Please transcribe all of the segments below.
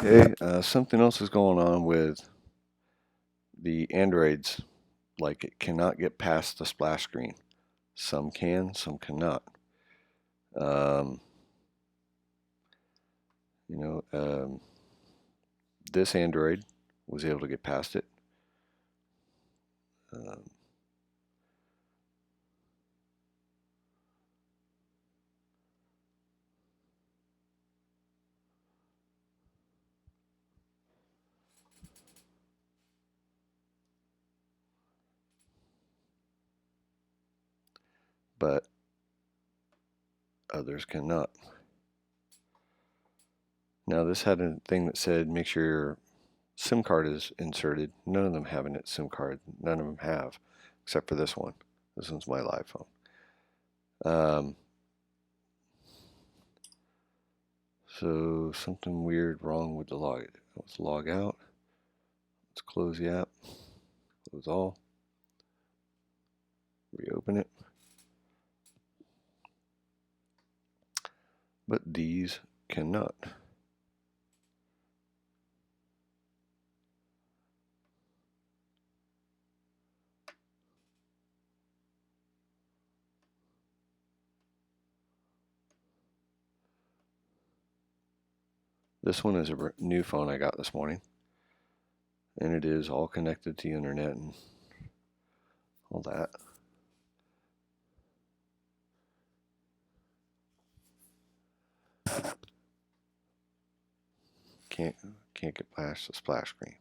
Okay, something else is going on with the Androids, like it cannot get past the splash screen. Some can, some cannot. Um, you know, this Android was able to get past it. Um, but others cannot. Now, this had a thing that said make sure your SIM card is inserted. None of them have a SIM card. None of them have, except for this one. This one's my live phone. So something weird wrong with the log. Let's log out. Let's close the app. Close all. Reopen it. But these cannot. This one is a new phone I got this morning, and it is all connected to the internet and all that. Can't get past the splash screen.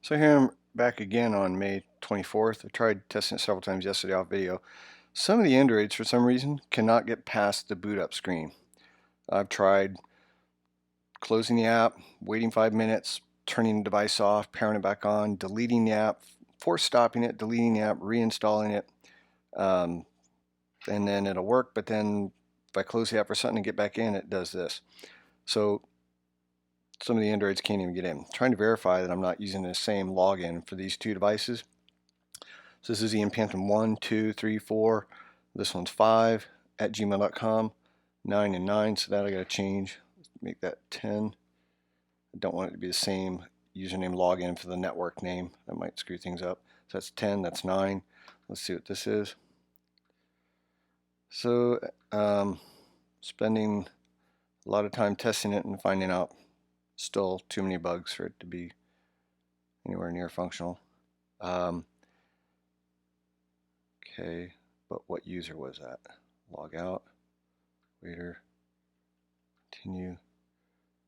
So here I'm back again on May 24th. I tried testing it several times yesterday off video. Some of the Androids, for some reason, cannot get past the boot up screen. I've tried closing the app, waiting 5 minutes, turning the device off, powering it back on, deleting the app, force stopping it, deleting the app, reinstalling it, and then it'll work. But then if I close the app for something and get back in, it does this. So some of the Androids can't even get in. I'm trying to verify that I'm not using the same login for these two devices. So this is Ian Panton 1, 2, 3, 4. This one's 5 at gmail.com, 9 and 9. So that I got to change. Make that 10. I don't want it to be the same username login for the network name. That might screw things up. So that's 10, that's 9. Let's see what this is. So spending a lot of time testing it and finding out still too many bugs for it to be anywhere near functional. Okay, but what user was that? Log out, waiter, continue.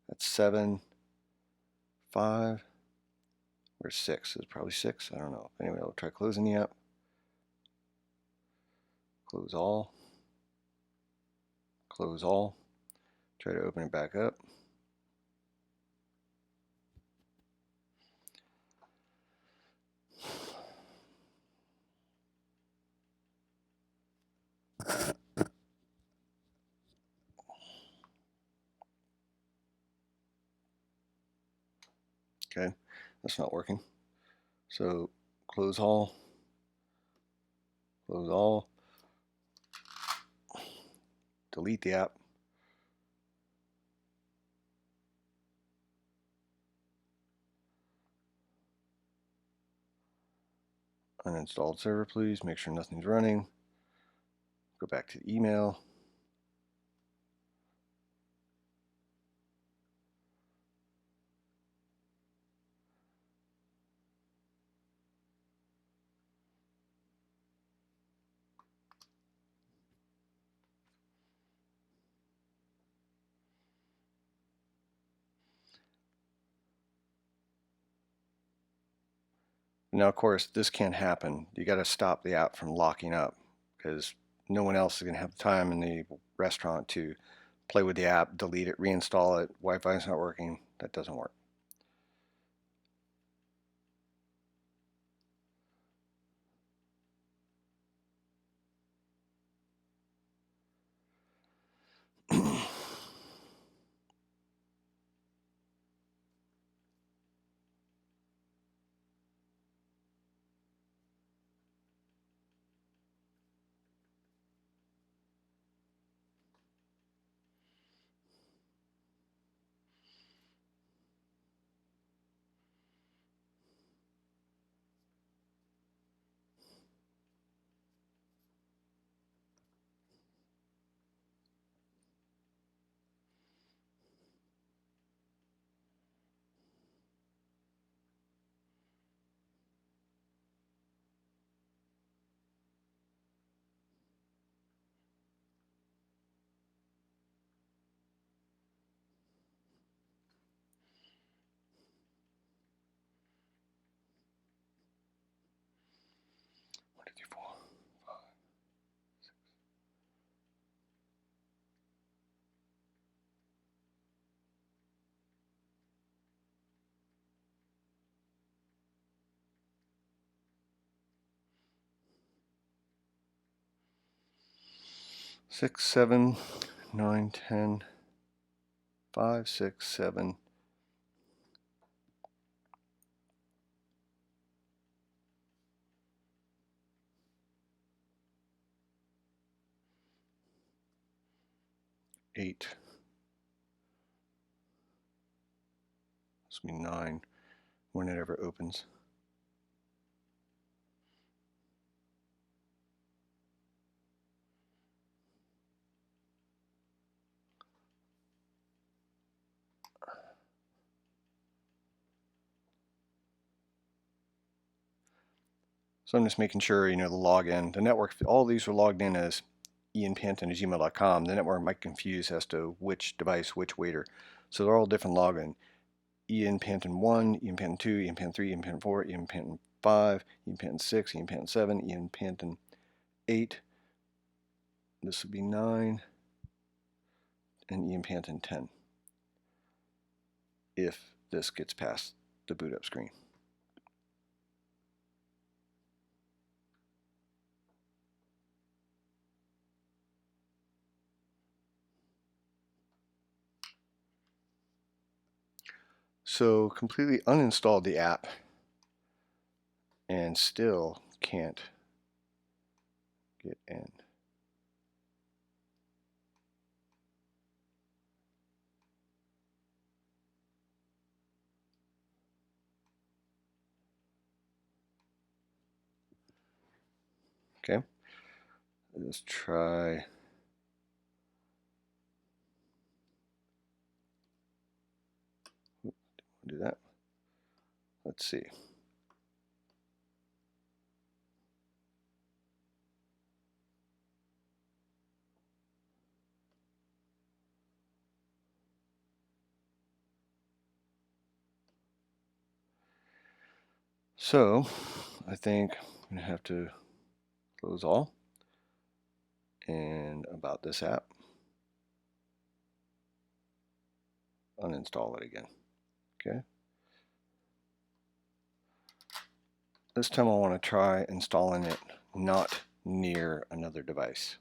That's 7, 5. Where's 6? It's probably 6. I don't know. Anyway, I'll try closing the app. Close all. Close all. Try to open it back up. Okay, that's not working. So close all. Close all. Delete the app. Uninstalled server, please. Make sure nothing's running. Go back to the email. Now, of course, this can't happen. You got to stop the app from locking up because no one else is going to have time in the restaurant to play with the app, delete it, reinstall it. Wi-Fi is not working. That doesn't work. 6, 7, 9, 10, 5, 6, 7, 8. This will be 9 when it ever opens. So I'm just making sure, the login, the network, all these were logged in as ianpanton@gmail.com. The network might confuse as to which device, which waiter. So they're all different login. Ian Panton 1, Ian Panton 2, Ian Panton 3, Ian Panton 4, Ian Panton 5, Ian Panton 6, Ian Panton 7, Ian Panton 8. This would be 9, and Ian Panton 10, if this gets past the boot up screen. So completely uninstalled the app and still can't get in. Okay, let's try. Do that. Let's see. So I think I'm going to have to close all. And about this app, uninstall it again. Okay. This time I want to try installing it not near another device.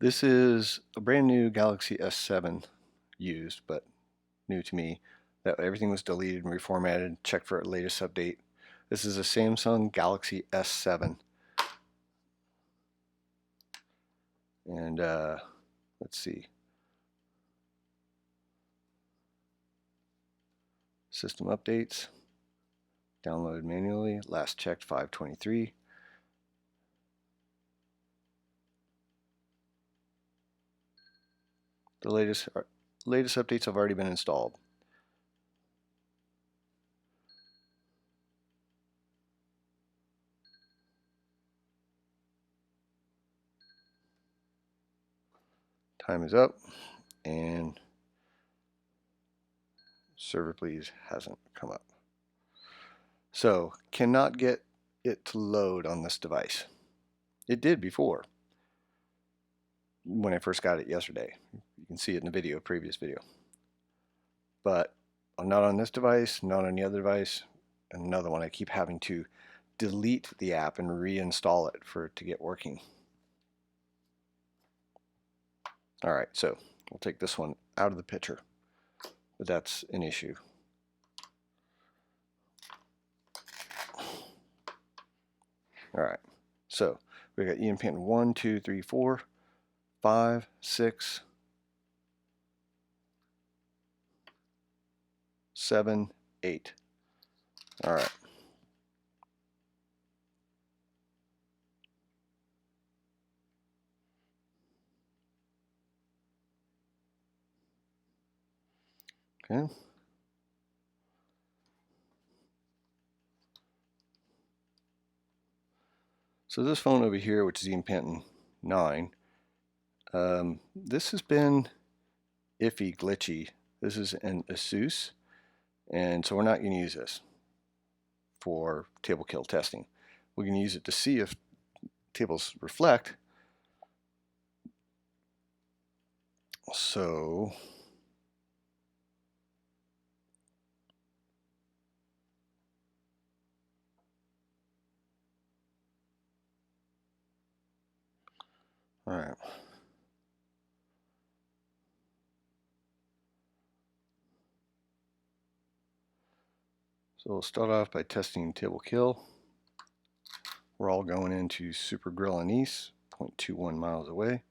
This is a brand new Galaxy S7 used, but new to me. that everything was deleted and reformatted. Check for a latest update. This is a Samsung Galaxy S7. And let's see. System updates. Downloaded manually. Last checked 5/23. The latest updates have already been installed. Time is up, and server please hasn't come up. So, cannot get it to load on this device. It did before, when I first got it yesterday. You can see it in the video, previous video. But not on this device, not on the other device, and another one. I keep having to delete the app and reinstall it for it to get working. Alright, so we'll take this one out of the picture, but that's an issue. Alright, so we got EM pin 1, 2, 3, 4, 5, 6, 7, 8. Alright. Okay. So this phone over here, which is EM Penton 9, this has been iffy, glitchy. This is an ASUS, and so we're not going to use this for table kill testing. We're going to use it to see if tables reflect. So all right. So we'll start off by testing table kill. We're all going into Super Grill Anise, 0.21 miles away.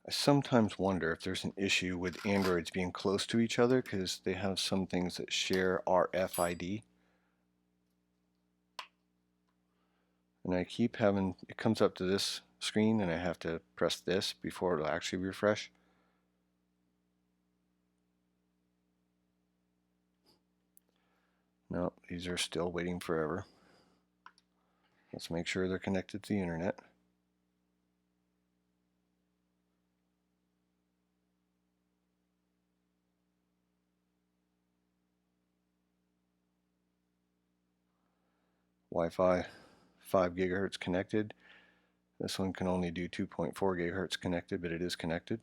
I sometimes wonder if there's an issue with Androids being close to each other because they have some things that share RFID. And I keep having, it comes up to this screen and I have to press this before it'll actually refresh. No, these are still waiting forever. Let's make sure they're connected to the internet. Wi-Fi 5 gigahertz connected. This one can only do 2.4 gigahertz connected, but it is connected.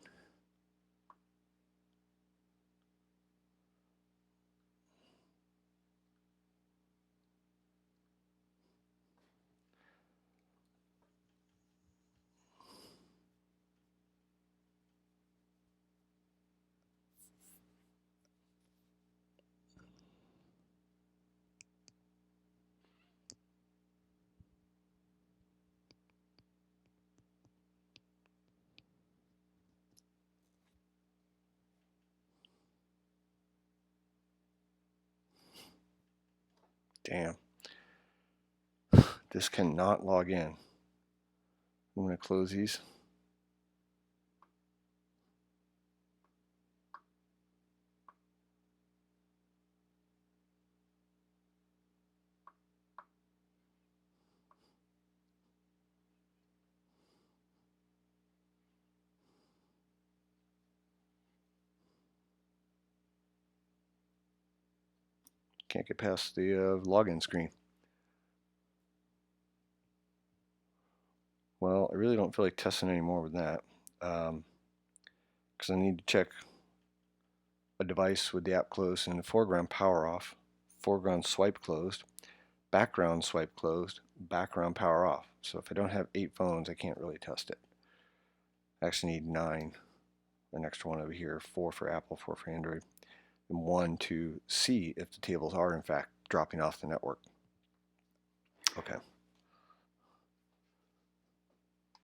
Damn. This cannot log in. I'm going to close these. Can't get past the login screen. really don't feel like testing anymore with that, because I need to check a device with the app closed and the foreground power off, foreground swipe closed, background swipe closed, background power off. So if I don't have 8 phones, I can't really test it. I actually need 9. An extra one over here, 4 for Apple, 4 for Android, and 1 to see if the tables are in fact dropping off the network. Okay.